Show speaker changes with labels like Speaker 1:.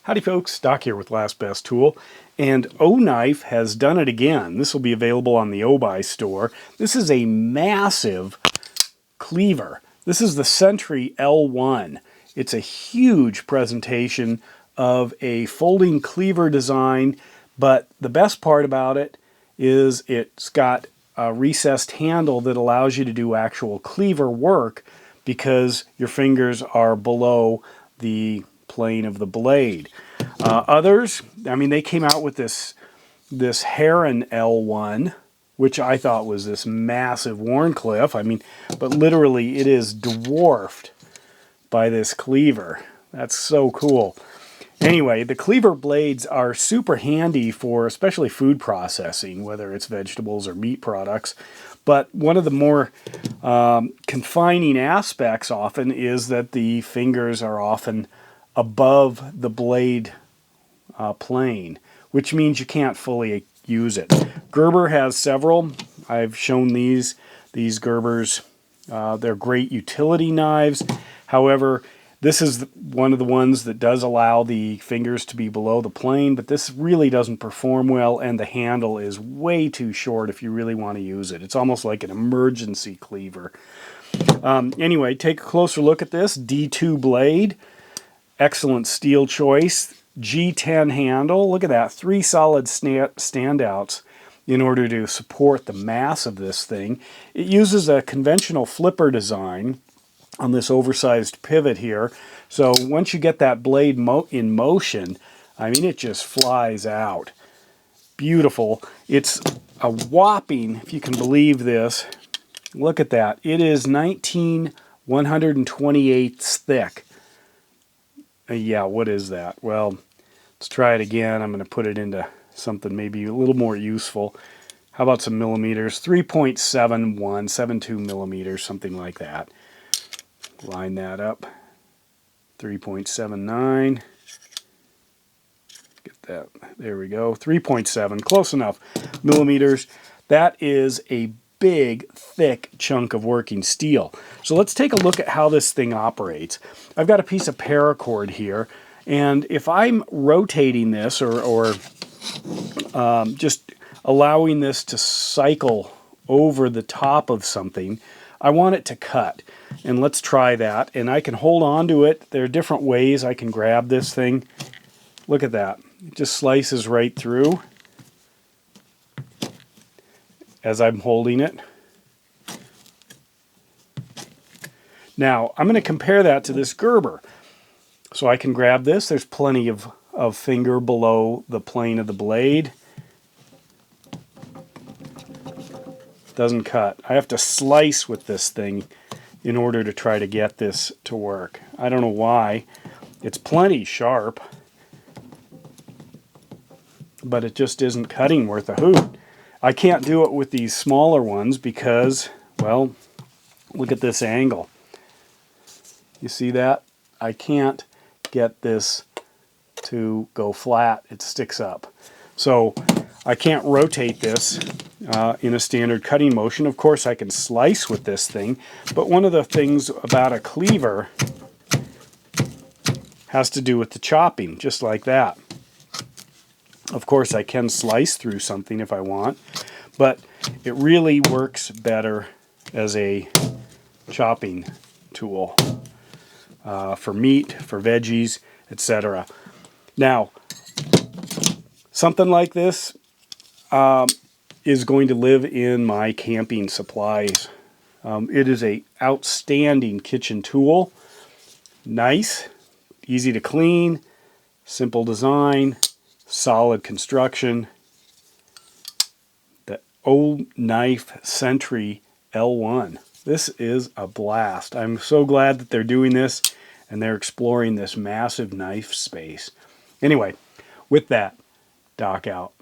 Speaker 1: Howdy folks, Doc here with Last Best Tool, and Oknife has done it again. This will be available on the Obuy store. This is a massive cleaver. This is the Sentry L1. It's a huge presentation of a folding cleaver design, but the best part about it is it's got a recessed handle that allows you to do actual cleaver work because your fingers are below the plane of the blade. Others, I mean, they came out with this Heron L1, which I thought was this massive Wharncliffe. I mean, but literally it is dwarfed by this cleaver. That's so cool. Anyway, the cleaver blades are super handy for especially food processing, whether it's vegetables or meat products. But one of the more confining aspects often is that the fingers are often above the blade plane, which means you can't fully use it. Gerber has several. I've shown these Gerbers. They're great utility knives. However, this is one of the ones that does allow the fingers to be below the plane, but this really doesn't perform well, and the handle is way too short if you really want to use it. It's almost like an emergency cleaver. Anyway, take a closer look at this. D2 blade. Excellent steel choice. G10 handle. Look at that. 3 solid standouts in order to support the mass of this thing. It uses a conventional flipper design on this oversized pivot here. So once you get that blade in motion, I mean, it just flies out. Beautiful. It's a whopping, if you can believe this, look at that. It is 19/128ths thick. Yeah, what is that? Well, let's try it again. I'm going to put it into something maybe a little more useful. How about some millimeters? 3.72 millimeters, something like that. Line that up. 3.79. Get that. There we go. 3.7. Close enough. Millimeters. That is a big, thick chunk of working steel. So let's take a look at how this thing operates. I've got a piece of paracord here, and if I'm rotating this or just allowing this to cycle over the top of something, I want it to cut. And let's try that. And I can hold on to it. There are different ways I can grab this thing. Look at that. It just slices right through as I'm holding it. Now, I'm going to compare that to this Gerber. So I can grab this. There's plenty of finger below the plane of the blade. Doesn't cut. I have to slice with this thing in order to try to get this to work. I don't know why. It's plenty sharp, but it just isn't cutting worth a hoot. I can't do it with these smaller ones because, well, look at this angle. You see that? I can't get this to go flat. It sticks up. So I can't rotate this in a standard cutting motion. Of course, I can slice with this thing, but one of the things about a cleaver has to do with the chopping, just like that. Of course, I can slice through something if I want, but it really works better as a chopping tool for meat, for veggies, etc. Now, something like this is going to live in my camping supplies. It is an outstanding kitchen tool. Nice, easy to clean, simple design, solid construction. The Oknife Sentry L1. This is a blast. I'm so glad that they're doing this and they're exploring this massive knife space. Anyway, with that, Doc out.